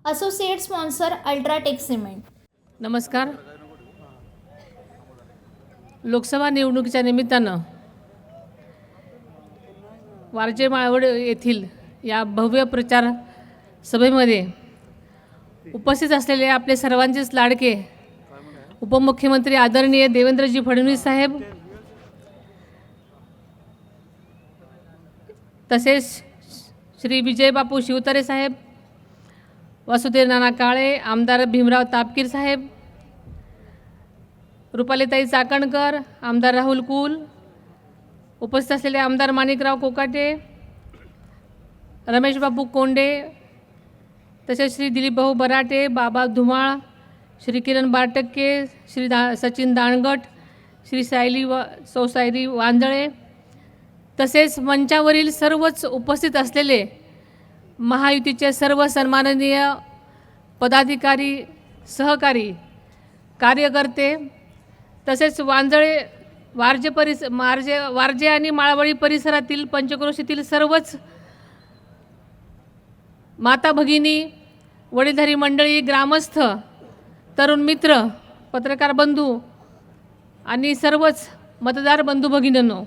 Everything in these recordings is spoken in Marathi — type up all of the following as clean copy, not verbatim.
Associate sponsor UltraTech cement. नमस्कार. लोकसभा निवडणुकीच्या निमित्तानं वारजे माळवड येथील या भव्य प्रचार सभेमध्ये उपस्थित असलेले आपले सर्वांचेच लाडके उपमुख्यमंत्री आदरणीय देवेंद्रजी फडणवीस साहेब, तसेच श्री विजयबापू शिवतारे साहेब, वासुदेव नाना काळे, आमदार भीमराव तापकीर साहेब, रुपालीताई चाकणकर, आमदार राहुल कुल, उपस्थित असलेले आमदार माणिकराव कोकाटे, रमेशबाबू कोंडे, तसेच श्री दिलीपभाऊ बराटे, बाबा धुमाळ, श्री किरण बारटक्के, श्री सचिन दाणगट, श्री सायली वांदळे, तसेच मंचावरील सर्वच उपस्थित असलेले महायुतीचे सर्व सन्माननीय पदाधिकारी, सहकारी, कार्यकर्ते, तसेच वारजे आणि माळवडी परिसरातील पंचक्रोशीतील सर्वच माता भगिनी, वडीलधारी मंडळी, ग्रामस्थ, तरुण मित्र, पत्रकार बंधू आणि सर्वच मतदार बंधू भगिनींनो,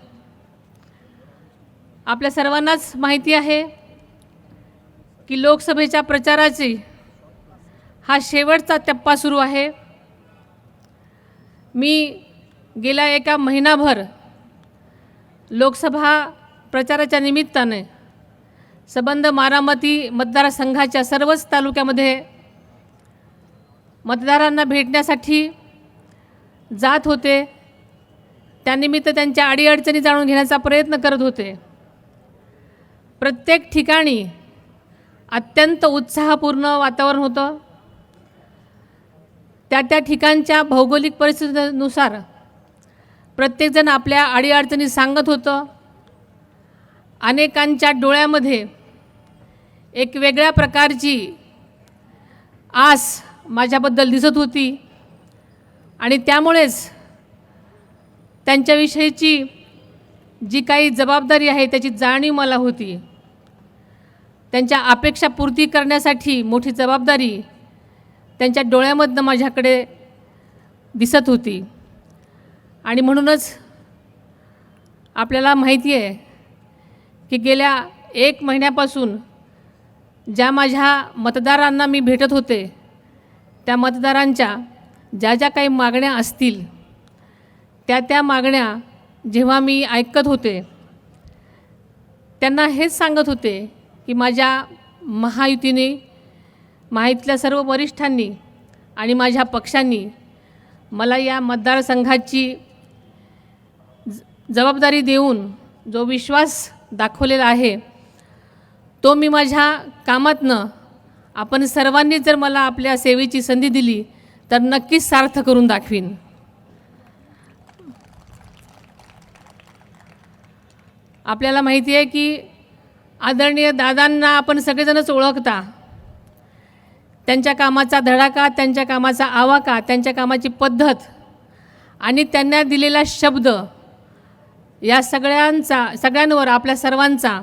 आपल्या सर्वांनाच माहिती आहे की लोकसभेच्या प्रचाराची हा शेवटचा टप्पा सुरू आहे. मी गेल्या एका महिनाभर लोकसभा प्रचाराच्या निमित्ताने संबंध बारामती मतदारसंघाच्या सर्वच तालुक्यामध्ये मतदारांना भेटण्यासाठी जात होते. त्यानिमित्त त्यांच्या अडीअडचणी जाणून घेण्याचा प्रयत्न करत होते. प्रत्येक ठिकाणी अत्यंत उत्साहपूर्ण वातावरण होतं. त्या ठिकाणच्या भौगोलिक परिस्थितीनुसार प्रत्येकजण आपल्या अडीअडचणी सांगत होतं. अनेकांच्या डोळ्यामध्ये एक वेगळ्या प्रकारची आस माझ्याबद्दल दिसत होती आणि त्यामुळेच त्यांच्याविषयीची जी काही जबाबदारी आहे त्याची जाणीव मला होती. त्यांच्या अपेक्षा पूर्ती करण्यासाठी मोठी जबाबदारी त्यांच्या डोळ्यामधनं माझ्याकडे दिसत होती. आणि म्हणूनच आपल्याला माहिती आहे की गेल्या 1 महिन्यापासून ज्या माझ्या मतदारांना मी भेटत होते, त्या मतदारांच्या ज्या काही मागण्या असतील त्या मागण्या जेव्हा मी ऐकत होते, त्यांना हेच सांगत होते की माझ्या महायुतीतल्या सर्व वरिष्ठांनी आणि माझ्या पक्षांनी मला या मतदारसंघाची जबाबदारी देऊन जो विश्वास दाखवलेला आहे, तो मी माझ्या कामातनं, आपण सर्वांनी जर मला आपल्या सेवेची संधी दिली तर नक्कीच सार्थ करून दाखवीन. आपल्याला माहिती आहे की आदरणीय दादांना आपण सगळेजणच ओळखता. त्यांच्या कामाचा धडाका, त्यांच्या कामाचा आवाका, त्यांच्या कामाची पद्धत आणि त्यांना दिलेला शब्द, या सगळ्यांवर आपल्या सर्वांचा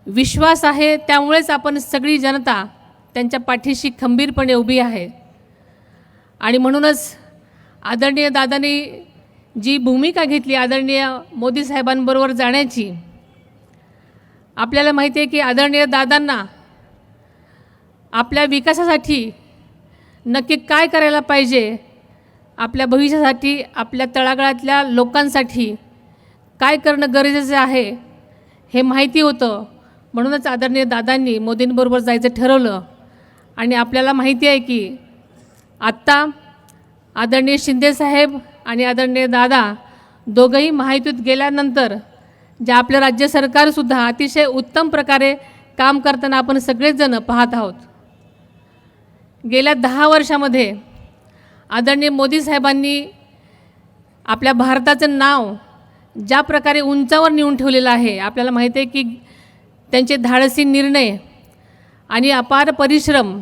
विश्वास आहे. त्यामुळेच आपण सगळी जनता त्यांच्या पाठीशी खंबीरपणे उभी आहे. आणि म्हणूनच आदरणीय दादांनी जी भूमिका घेतली आदरणीय मोदी साहेबांबरोबर जाण्याची, आपल्याला माहिती आहे की आदरणीय दादांना आपल्या विकासासाठी नक्की काय करायला पाहिजे, आपल्या भविष्यासाठी, आपल्या तळागाळातल्या लोकांसाठी काय करणं गरजेचं आहे हे माहिती होतं. म्हणूनच आदरणीय दादांनी मोदींबरोबर जायचं ठरवलं. आणि आपल्याला माहिती आहे की आत्ता आदरणीय शिंदेसाहेब आणि आदरणीय दादा दोघंही महायुतीत गेल्यानंतर जे आपलं राज्य सरकारसुद्धा अतिशय उत्तम प्रकारे काम करताना आपण सगळेच जण पाहत आहोत. गेल्या 10 वर्षामध्ये आदरणीय मोदी साहेबांनी आपल्या भारताचं नाव ज्या प्रकारे उंचावर नेऊन ठेवलेलं आहे, आपल्याला माहिती आहे की त्यांचे धाडसी निर्णय आणि अपार परिश्रम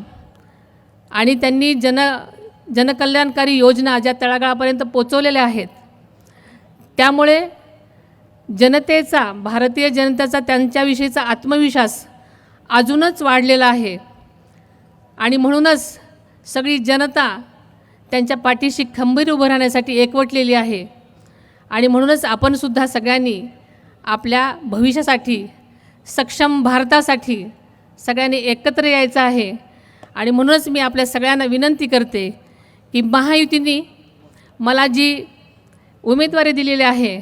आणि त्यांनी जनकल्याणकारी योजना ज्या तळागाळापर्यंत पोचवलेल्या आहेत, त्यामुळे भारतीय जनतेचा त्यांच्याविषयीचा आत्मविश्वास अजूनच वाढलेला आहे. आणि म्हणूनच सगळी जनता त्यांच्या पाठीशी खंबीर उभं राहण्यासाठी एकवटलेली आहे. आणि म्हणूनच आपणसुद्धा सगळ्यांनी आपल्या भविष्यासाठी, सक्षम भारतासाठी सगळ्यांनी एकत्र यायचं आहे. आणि म्हणूनच मी आपल्या सगळ्यांना विनंती करते की महायुतीने मला जी उमेदवारी दिलेली आहे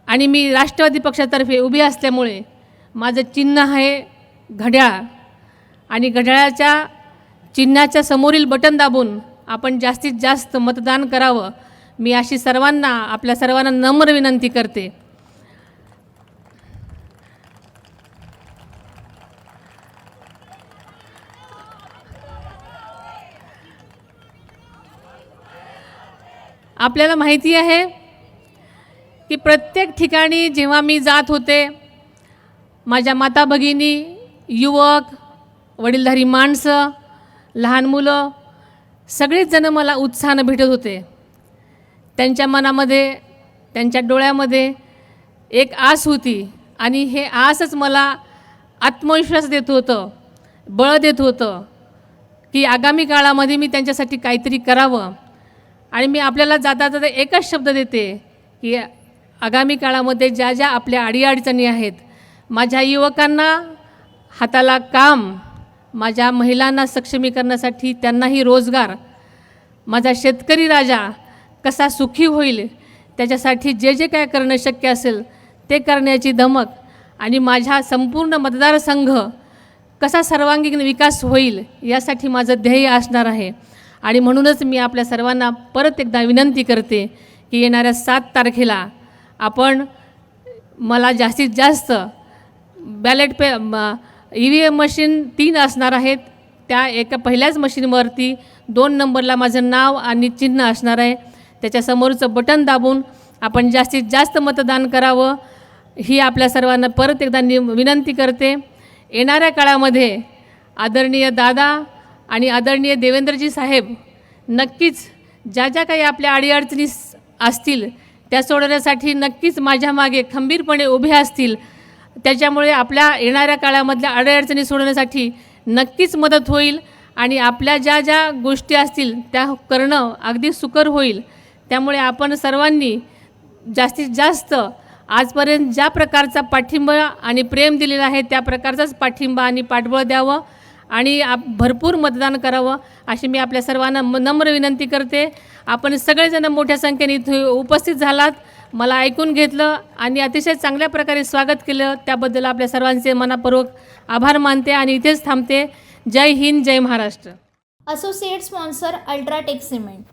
आणि मी राष्ट्रवादी पक्षातर्फे उभी असल्यामुळे माझं चिन्ह आहे घड्याळ, आणि घड्याळाच्या चिन्हाच्या समोरील बटन दाबून आपण जास्तीत जास्त मतदान करावं, मी अशी सर्वांना, आपल्या सर्वांना नम्र विनंती करते. आपल्याला माहिती आहे की प्रत्येक ठिकाणी जेव्हा मी जात होते, माझ्या माता भगिनी, युवक, वडीलधारी माणसं, लहान मुलं सगळेच जण मला उत्साहानं भेटत होते. त्यांच्या मनामध्ये, त्यांच्या डोळ्यामध्ये एक आस होती आणि हे आसच मला आत्मविश्वास देत होतं, बळ देत होतं की आगामी काळामध्ये मी त्यांच्यासाठी काहीतरी करावं. आणि मी आपल्याला जाता जाता एकच शब्द देते की आगामी काळामध्ये ज्या ज्या आपल्या अडीअडचणी आहेत, माझ्या युवकांना हाताला काम, माझ्या महिलांना सक्षमीकरणासाठी त्यांनाही रोजगार, माझा शेतकरी राजा कसा सुखी होईल त्याच्यासाठी जे जे काय करणं शक्य असेल ते करण्याची धमक, आणि माझ्या संपूर्ण मतदारसंघ कसा सर्वांगीण विकास होईल यासाठी माझं ध्येय असणार आहे. आणि म्हणूनच मी आपल्या सर्वांना परत एकदा विनंती करते की येणाऱ्या 7 तारखेला आपण मला जास्तीत जास्त बॅलेट EVM मशीन 3 असणार आहेत. त्या एका पहिल्याच मशीनवरती 2 नंबरला माझं नाव आणि चिन्ह असणार आहे. त्याच्यासमोरचं बटन दाबून आपण जास्तीत जास्त मतदान करावं, ही आपल्या सर्वांना परत एकदा विनंती करते. येणाऱ्या काळामध्ये आदरणीय दादा आणि आदरणीय देवेंद्रजी साहेब नक्कीच ज्या ज्या काही आपल्या अडीअडचणी असतील त्या सोडवण्यासाठी नक्कीच माझ्या मागे खंबीरपणे उभे असतील. त्याच्यामुळे आपल्या येणाऱ्या काळामधल्या अडीअडचणी सोडवण्यासाठी नक्कीच मदत होईल आणि आपल्या ज्या ज्या गोष्टी असतील त्या करणं अगदी सुकर होईल. त्यामुळे आपण सर्वांनी जास्तीत जास्त आजपर्यंत ज्या प्रकारचा पाठिंबा आणि प्रेम दिलेला आहे त्या प्रकारचाच पाठिंबा आणि पाठबळ द्यावं आणि भरपूर मतदान करावं, अशी मी आपल्या सर्वांना नम्र विनंती करते. आपण सगळेजण मोठ्या संख्येने इथे उपस्थित झालात, मला ऐकून घेतलं आणि अतिशय चांगल्या प्रकारे स्वागत केलं, त्याबद्दल आपल्या सर्वांचे मनापूर्वक आभार मानते आणि इथेच थांबते. जय हिंद, जय Maharashtra. Associate sponsor UltraTech cement.